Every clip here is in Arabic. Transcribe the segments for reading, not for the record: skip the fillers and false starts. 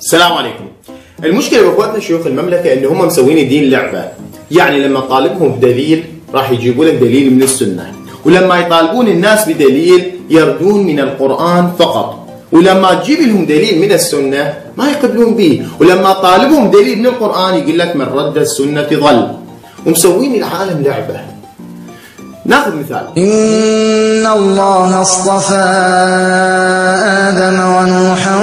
السلام عليكم. المشكلة باخواتنا شيوخ المملكة ان هم مسوين الدين لعبة، يعني لما طالبهم بدليل راح يجيبوا لك دليل من السنة، ولما يطالبون الناس بدليل يردون من القرآن فقط، ولما تجيب لهم دليل من السنة ما يقبلون به، ولما طالبهم دليل من القرآن يقول لك من رد السنة ضل، ومسوين العالم لعبة. ناخذ مثال. إن الله اصطفى آدم ونوحا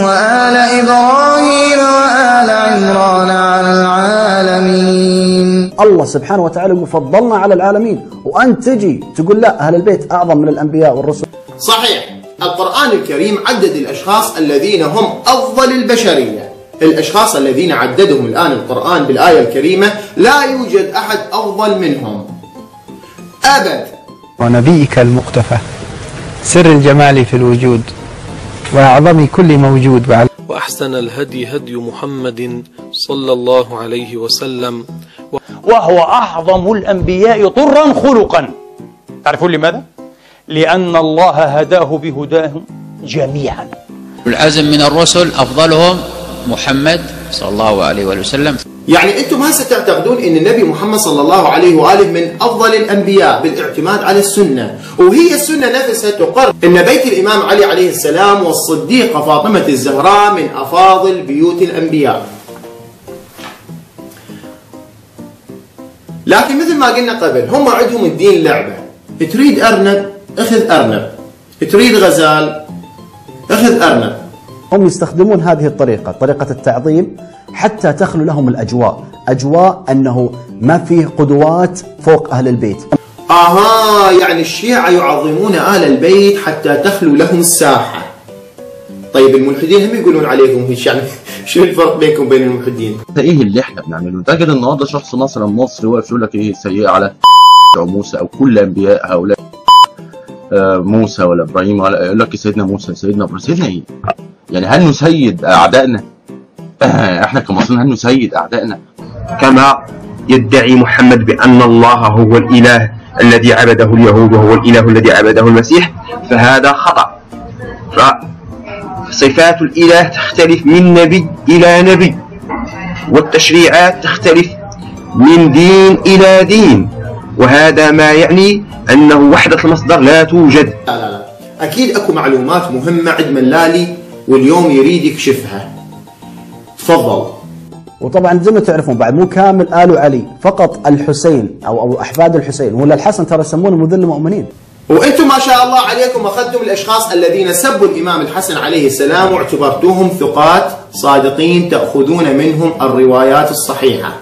وآل إبراهيم وآل عمران على العالمين. الله سبحانه وتعالى مفضلنا على العالمين، وأنت تجي تقول لا أهل البيت أعظم من الأنبياء والرسل. صحيح، القرآن الكريم عدد الأشخاص الذين هم أفضل البشرية. الأشخاص الذين عددهم الآن القرآن بالآية الكريمة لا يوجد أحد أفضل منهم أبد. ونبيك المقتفى سر الجمال في الوجود وأعظم كل موجود. وأحسن الهدي هدي محمد صلى الله عليه وسلم، وهو أعظم الأنبياء طرا خلقا. تعرفون لماذا؟ لأن الله هداه بهداه جميعا. العزم من الرسل أفضلهم محمد صلى الله عليه وسلم. يعني أنتم هسه تعتقدون أن النبي محمد صلى الله عليه وآله من أفضل الأنبياء بالاعتماد على السنة، وهي السنة نفسها تقر أن بيت الإمام علي عليه السلام والصديقة فاطمة الزهراء من أفاضل بيوت الأنبياء. لكن مثل ما قلنا قبل هم عندهم الدين لعبة، تريد أرنب أخذ أرنب، تريد غزال أخذ أرنب. هم يستخدمون هذه الطريقة، طريقة التعظيم، حتى تخلو لهم الأجواء، أجواء أنه ما فيه قدوات فوق أهل البيت. يعني الشيعة يعظمون آل البيت حتى تخلو لهم الساحة. طيب الملحدين هم يقولون عليكم هيك، يعني شو الفرق بينكم وبين الملحدين؟ ايه اللي احنا بنعمله؟ تجد النهارده شخص مثلا مصري واقف يقول لك ايه سيئة على او موسى او كل انبياء هؤلاء، موسى ولا ابراهيم، ولا يقول لك سيدنا موسى سيدنا ابراهيم. سيدنا ايه؟ يعني هل نسيد اعدائنا؟ احنا كمصريين هل نسيد اعدائنا؟ كما يدعي محمد بأن الله هو الإله الذي عبده اليهود وهو الإله الذي عبده المسيح، فهذا خطأ. فصفات الإله تختلف من نبي إلى نبي، والتشريعات تختلف من دين إلى دين، وهذا ما يعني أنه وحدة المصدر لا توجد. لا أكيد أكو معلومات مهمة عند ملالي واليوم يريد يكشفها. تفضل. وطبعا زي ما تعرفون بعد مو كامل آل علي، فقط الحسين أو أحفاد الحسين، ولا الحسن ترى يسمونه مذل المؤمنين. وأنتم ما شاء الله عليكم أخذتم الأشخاص الذين سبوا الإمام الحسن عليه السلام واعتبرتوهم ثقات صادقين تأخذون منهم الروايات الصحيحة.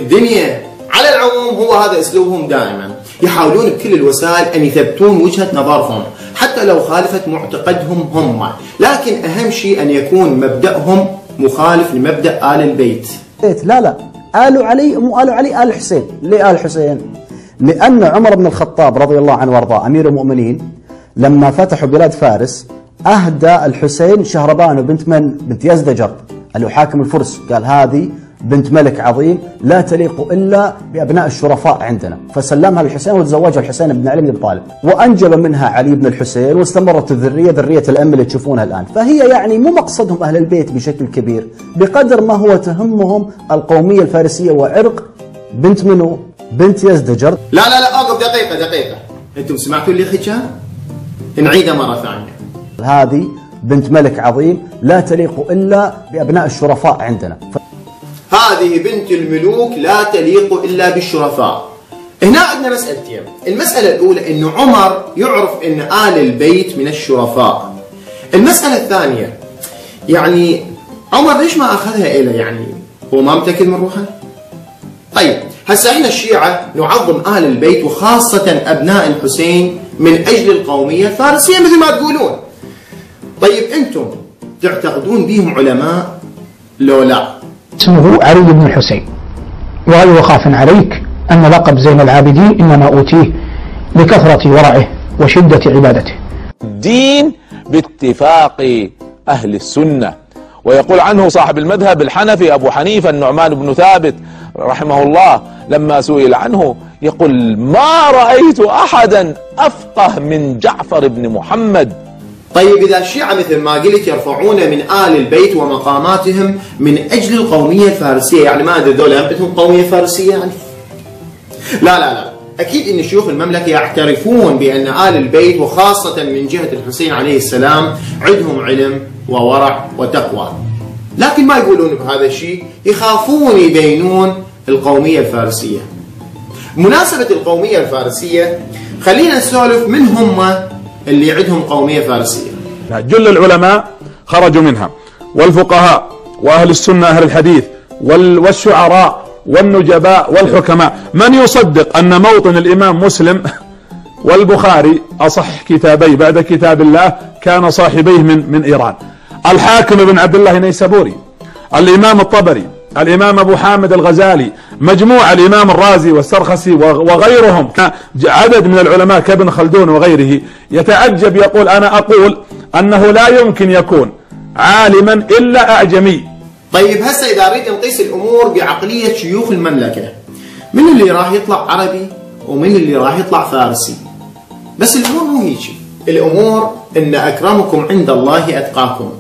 دنيا. على العموم هو هذا أسلوبهم دائما، يحاولون بكل الوسائل أن يثبتون وجهة نظرهم حتى لو خالفت معتقدهم هم، لكن أهم شيء أن يكون مبدأهم مخالف لمبدأ آل البيت. لا آل علي مو آل علي، آل حسين. ليه آل حسين؟ لأن عمر بن الخطاب رضي الله عنه وارضاه أمير المؤمنين لما فتحوا بلاد فارس أهدى الحسين شهربان بنت يزدجر اللي هو حاكم الفرس، قال هذه بنت ملك عظيم لا تليق إلا بأبناء الشرفاء عندنا، فسلمها للحسين وتزوجها الحسين بن علي بن أبي طالب، وأنجب منها علي بن الحسين، واستمرت الذرية ذرية الأم اللي تشوفونها الآن. فهي يعني مو مقصدهم أهل البيت بشكل كبير بقدر ما هو تهمهم القومية الفارسية وعرق بنت منو؟ بنت يزدجر. لا أوقف دقيقة. أنتم سمعتوا اللي حكى؟ نعيدها مرة ثانية. هذه بنت ملك عظيم لا تليق إلا بأبناء الشرفاء عندنا. هذه بنت الملوك لا تليق إلا بالشرفاء. هنا عندنا مسألتين. المسألة الأولى أنه عمر يعرف أن آل البيت من الشرفاء. المسألة الثانية يعني عمر ليش ما أخذها إلى، يعني هو ما متأكد من روحه؟ طيب هسا احنا الشيعة نعظم آل البيت وخاصة أبناء الحسين من أجل القومية الفارسية مثل ما تقولون. طيب أنتم تعتقدون بهم علماء لو لا؟ اسمه علي بن الحسين، وغير وخاف عليك أن لقب زين العابدين إنما أوتيه لكثرة ورعه وشدة عبادته. دين باتفاق أهل السنة. ويقول عنه صاحب المذهب الحنفي أبو حنيفة النعمان بن ثابت رحمه الله لما سئل عنه يقول ما رأيت أحدا أفقه من جعفر بن محمد. طيب إذا الشيعة مثل ما قلت يرفعون من آل البيت ومقاماتهم من أجل القومية الفارسية، يعني ما أدري ذولا عندهم قومية فارسية يعني؟ لا أكيد أن شيوخ المملكة يعترفون بأن آل البيت وخاصة من جهة الحسين عليه السلام عندهم علم وورع وتقوى، لكن ما يقولون بهذا الشيء، يخافون يبينون القومية الفارسية. بمناسبة القومية الفارسية خلينا نسولف من هم اللي عندهم قومية فارسية. جل العلماء خرجوا منها، والفقهاء وأهل السنة أهل الحديث والشعراء والنجباء والحكماء. من يصدق أن موطن الإمام مسلم والبخاري أصح كتابي بعد كتاب الله كان صاحبيه من إيران؟ الحاكم بن عبد الله النيسابوري، الإمام الطبري، الإمام أبو حامد الغزالي، مجموعة الإمام الرازي والسرخسي وغيرهم، عدد من العلماء كابن خلدون وغيره يتعجب، يقول أنا أقول أنه لا يمكن يكون عالما إلا أعجمي. طيب هسه إذا أريد نقيس الأمور بعقلية شيوخ المملكة، من اللي راح يطلع عربي ومن اللي راح يطلع فارسي؟ بس الأمور مو هيك، الأمور إن أكرمكم عند الله أتقاكم.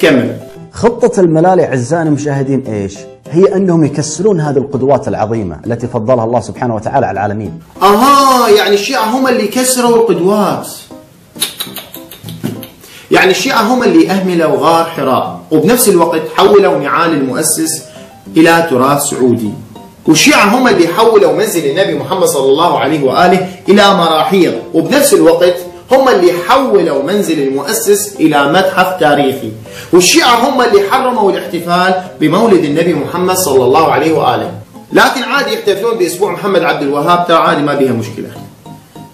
كمل. خطة الملالي أعزائنا المشاهدين إيش؟ هي أنهم يكسرون هذه القدوات العظيمة التي فضلها الله سبحانه وتعالى على العالمين. يعني الشيعة هم اللي كسروا القدوات، يعني الشيعة هم اللي أهملوا غار حراء وبنفس الوقت حولوا نعال المؤسس إلى تراث سعودي، والشيعة هم اللي حولوا منزل النبي محمد صلى الله عليه وآله إلى مراحيض، وبنفس الوقت هم اللي حولوا منزل المؤسس إلى متحف تاريخي، والشيعة هم اللي حرموا الاحتفال بمولد النبي محمد صلى الله عليه وآله. لكن عادي يحتفلون بأسبوع محمد عبد الوهاب، ترى عادي ما بيها مشكلة،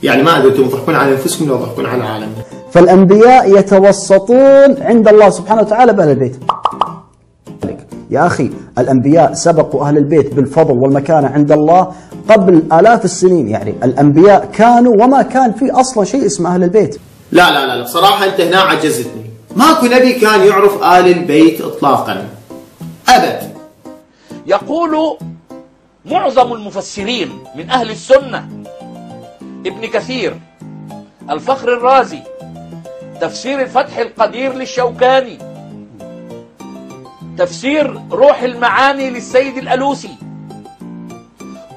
يعني ما أدري أنتم تضحكون على أنفسكم لو تضحكون على العالم. فالأنبياء يتوسطون عند الله سبحانه وتعالى بأهل البيت. يا أخي الأنبياء سبقوا أهل البيت بالفضل والمكانة عند الله قبل آلاف السنين، يعني الأنبياء كانوا وما كان في أصلا شيء اسمه أهل البيت. لا بصراحة أنت هنا عجزتني، ماكو نبي كان يعرف آل البيت إطلاقا أبد. يقول معظم المفسرين من أهل السنة، ابن كثير، الفخر الرازي، تفسير الفتح القدير للشوكاني، تفسير روح المعاني للسيد الألوسي،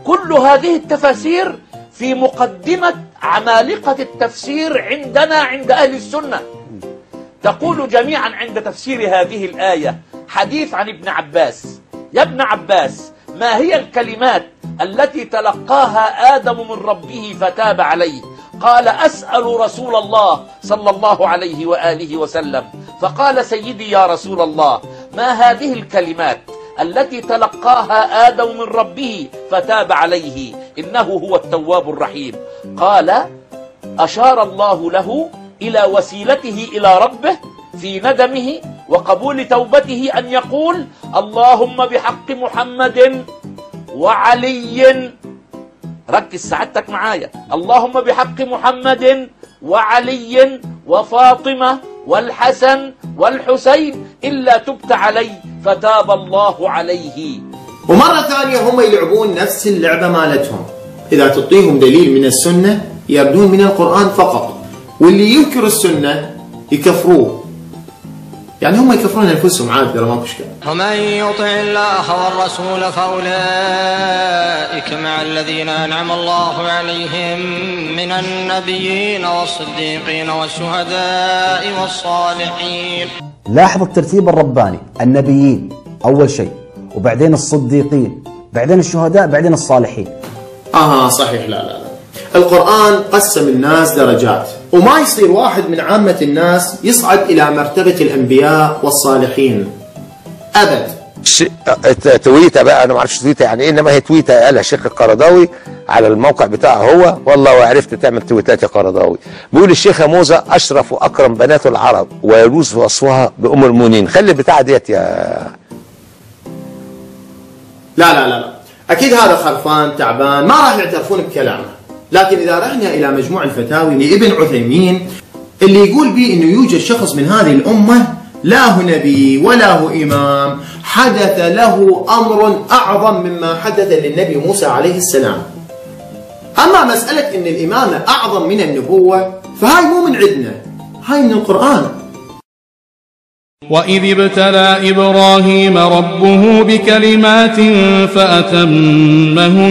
كل هذه التفاسير في مقدمة عمالقة التفسير عندنا عند أهل السنة، تقول جميعا عند تفسير هذه الآية حديث عن ابن عباس: يا ابن عباس، ما هي الكلمات التي تلقاها آدم من ربه فتاب عليه؟ قال: أسأل رسول الله صلى الله عليه وآله وسلم. فقال: سيدي يا رسول الله، ما هذه الكلمات التي تلقاها آدم من ربه فتاب عليه؟ إنه هو التواب الرحيم. قال: أشار الله له إلى وسيلته إلى ربه في ندمه وقبول توبته أن يقول: اللهم بحق محمد وعلي، ركز سعادتك معايا، اللهم بحق محمد وعلي وفاطمة والحسن والحسين إلا تبت علي فتاب الله عليه. ومرة ثانية هم يلعبون نفس اللعبة مالتهم، إذا تعطيهم دليل من السنة يردون من القرآن فقط، واللي ينكر السنة يكفروه، يعني هم يكفرون أنفسهم عادي، ترى ماكو إشكال. ومن يطع الله والرسول فأولئك مع الذين أنعم الله عليهم من النبيين والصديقين والشهداء والصالحين. لاحظ الترتيب الرباني، النبيين أول شيء، وبعدين الصديقين، بعدين الشهداء، بعدين الصالحين. صحيح. لا القرآن قسم الناس درجات، وما يصير واحد من عامة الناس يصعد إلى مرتبة الأنبياء والصالحين أبد. تويته بقى، أنا ما أعرفش تويته يعني إيه، إنما هي تويته قالها الشيخ القرضاوي على الموقع بتاعه هو، والله وعرفت تعمل تويتات يا قرضاوي. بيقول الشيخة موزة أشرف وأكرم بنات العرب ويجوز وصفها بأم المؤمنين. خلي البتاعة ديت يا لا أكيد هذا خرفان تعبان، ما راح يعترفون بكلامه. لكن إذا رحنا إلى مجموع الفتاوي لابن عثيمين اللي يقول به أنه يوجد شخص من هذه الأمة لا هو نبي ولا هو إمام حدث له أمر أعظم مما حدث للنبي موسى عليه السلام. أما مسألة أن الإمامة أعظم من النبوة فهاي مو من عندنا، هاي من القرآن. وإذ ابتلى إبراهيم ربه بكلمات فأتمهن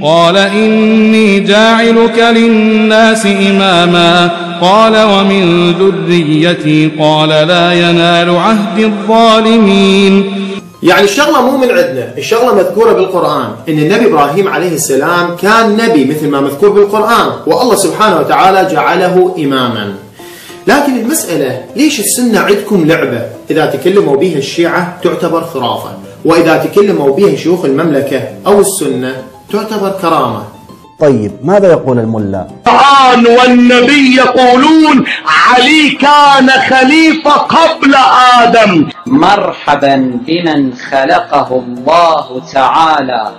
قال إني جاعلك للناس إماما قال ومن ذريتي قال لا ينال عهد الظالمين. يعني الشغلة مو من عندنا، الشغلة مذكورة بالقرآن إن النبي إبراهيم عليه السلام كان نبي مثل ما مذكور بالقرآن، والله سبحانه وتعالى جعله إماما. لكن المسألة ليش السنة عندكم لعبة؟ إذا تكلموا بها الشيعة تعتبر خرافة، وإذا تكلموا بها شيوخ المملكة أو السنة تعتبر كرامة. طيب ماذا يقول الملا؟ القرآن والنبي يقولون علي كان خليفة قبل آدم. مرحبا بمن خلقه الله تعالى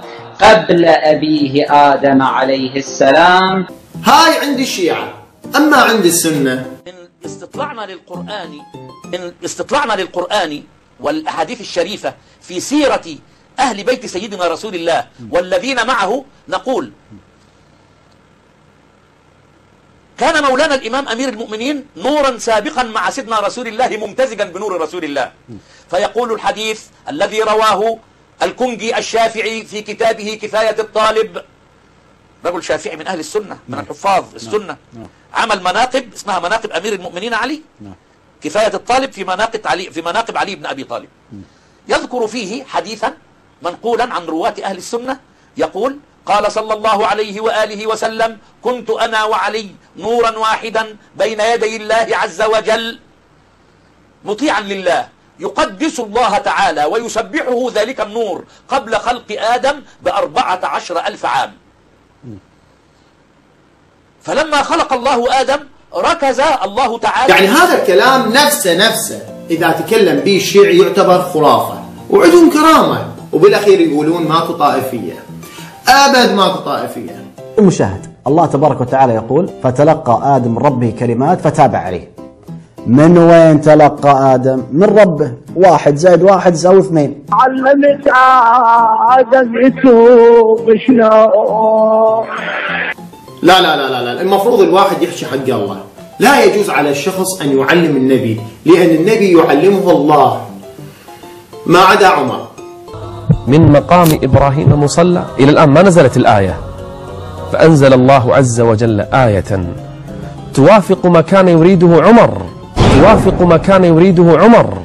قبل أبيه آدم عليه السلام. هاي عند الشيعة، أما عند السنة إن استطلعنا للقرآن والأحاديث الشريفة في سيرة أهل بيت سيدنا رسول الله والذين معه، نقول كان مولانا الإمام أمير المؤمنين نورا سابقا مع سيدنا رسول الله ممتزجا بنور رسول الله. فيقول الحديث الذي رواه الكنجي الشافعي في كتابه كفاية الطالب، رجل شافعي من أهل السنة من الحفاظ السنة، عمل مناقب اسمها مناقب أمير المؤمنين علي، كفاية الطالب في مناقب علي بن أبي طالب، يذكر فيه حديثا منقولا عن رواة أهل السنة يقول قال صلى الله عليه وآله وسلم كنت أنا وعلي نورا واحدا بين يدي الله عز وجل مطيعا لله يقدس الله تعالى ويسبحه ذلك النور قبل خلق آدم ب14,000 عام. فلما خلق الله آدم ركز الله تعالى. يعني هذا الكلام نفسه إذا تكلم به الشيعي يعتبر خرافة، وعندهم كرامة، وبالأخير يقولون ماكو طائفية. أبد ماكو طائفية. المشاهد، الله تبارك وتعالى يقول فتلقى آدم من ربه كلمات فتاب عليه. من وين تلقى آدم؟ من ربه. 1 زائد 1 يساوي 2. علمت آدم يتوب شلون. لا، المفروض الواحد يحكي حق الله. لا يجوز على الشخص أن يعلم النبي، لأن النبي يعلمه الله ما عدا عمر. من مقام إبراهيم مصلى إلى الآن ما نزلت الآية، فأنزل الله عز وجل آية توافق ما كان يريده عمر، توافق ما كان يريده عمر.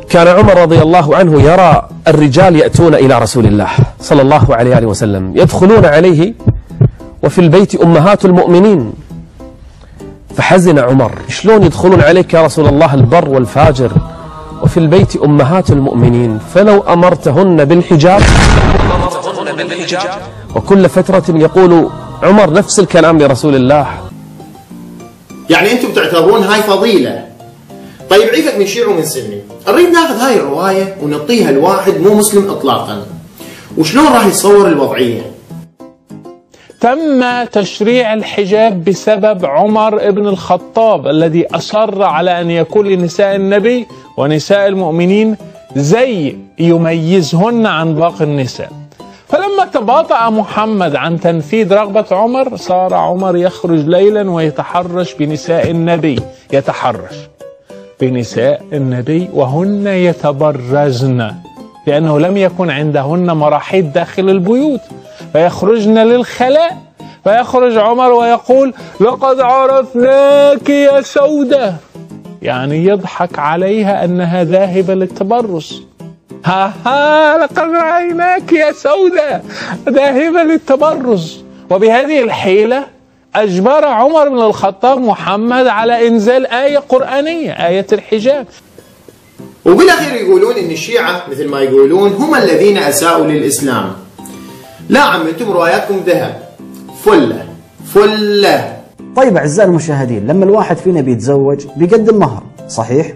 كان عمر رضي الله عنه يرى الرجال يأتون إلى رسول الله صلى الله عليه وسلم يدخلون عليه وفي البيت أمهات المؤمنين، فحزن عمر، شلون يدخلون عليك يا رسول الله البر والفاجر وفي البيت أمهات المؤمنين، فلو أمرتهن بالحجاب. وكل فترة يقول عمر نفس الكلام لرسول الله. يعني أنتم تعتبرون هاي فضيلة. طيب عيفك من شيعي ومن سني، نريد ناخذ هاي الرواية ونعطيها لواحد مو مسلم إطلاقا، وشلون راح يصور الوضعية؟ تم تشريع الحجاب بسبب عمر بن الخطاب الذي أصر على أن يكون لنساء النبي ونساء المؤمنين زي يميزهن عن باقي النساء. فلما تباطأ محمد عن تنفيذ رغبة عمر صار عمر يخرج ليلا ويتحرش بنساء النبي، يتحرش بنساء النبي وهن يتبرجن، لأنه لم يكن عندهن مراحيض داخل البيوت، فيخرجن للخلاء. فيخرج عمر ويقول لقد عرفناك يا سودة، يعني يضحك عليها أنها ذاهبة للتبرج. ها لقد رأيناك يا سودة ذاهبة للتبرج. وبهذه الحيلة أجبر عمر بن الخطاب محمد على إنزال آية قرآنية، آية الحجاب. وبالأخير يقولون إن الشيعة مثل ما يقولون هم الذين أساءوا للإسلام. لا عم انتم رواياتكم ذهب فلة. طيب أعزائي المشاهدين، لما الواحد فينا بيتزوج بيقدم مهر، صحيح؟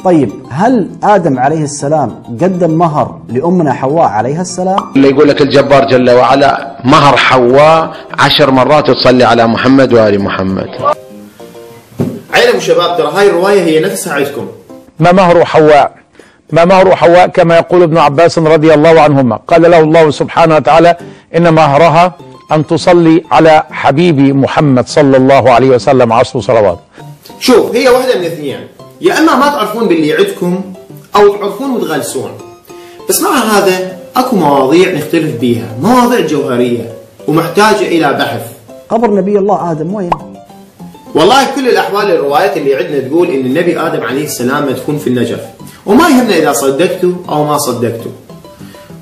طيب هل آدم عليه السلام قدم مهر لأمنا حواء عليها السلام؟ اللي يقول لك الجبار جل وعلا مهر حواء 10 مرات تصلي على محمد وآل محمد. عينكم شباب، ترى هاي الرواية هي نفسها عندكم. ما مهر حواء؟ ما مهر حواء كما يقول ابن عباس رضي الله عنهما، قال له الله سبحانه وتعالى إن مهرها أن تصلي على حبيبي محمد صلى الله عليه وسلم 10 صلوات. شوف، هي واحدة من اثنين، يا اما ما تعرفون باللي يعدكم او تعرفون وتغلسون. بس مع هذا اكو مواضيع نختلف بيها، مواضيع جوهرية ومحتاجة الى بحث. قبر نبي الله ادم وين؟ والله كل الاحوال الروايات اللي عندنا تقول ان النبي ادم عليه السلام مدفون في النجف، وما يهمنا اذا صدقتوا او ما صدقتوا.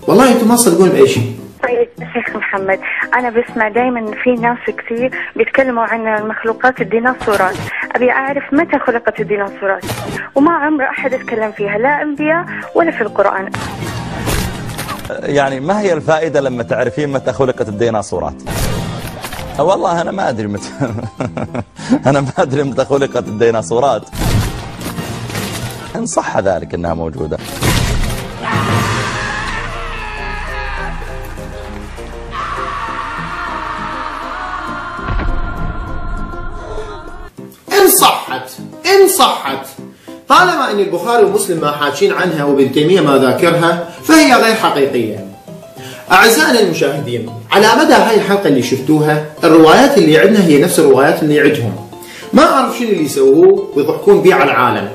والله انتم ما تصدقون باي شيء. طيب شيخ محمد، أنا بسمع دائما في ناس كثير بيتكلموا عن مخلوقات الديناصورات، أبي أعرف متى خلقت الديناصورات، وما عمر أحد اتكلم فيها لا أنبياء ولا في القرآن. يعني ما هي الفائدة لما تعرفين متى خلقت الديناصورات؟ والله أنا ما أدري متى أنا ما أدري متى خلقت الديناصورات، إن صح ذلك أنها موجودة. إن صحت طالما أن البخاري ومسلم ما حاكين عنها وابن تيمية ما ذاكرها فهي غير حقيقية. أعزائنا المشاهدين، على مدى هاي الحلقة اللي شفتوها الروايات اللي عندنا هي نفس الروايات اللي عندهم، ما أعرف شنو اللي يسووه ويضحكون بيه على العالم.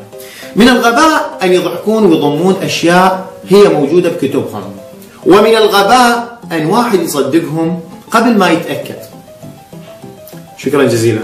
من الغباء أن يضحكون ويضمون أشياء هي موجودة بكتبهم، ومن الغباء أن واحد يصدقهم قبل ما يتأكد. شكرا جزيلا.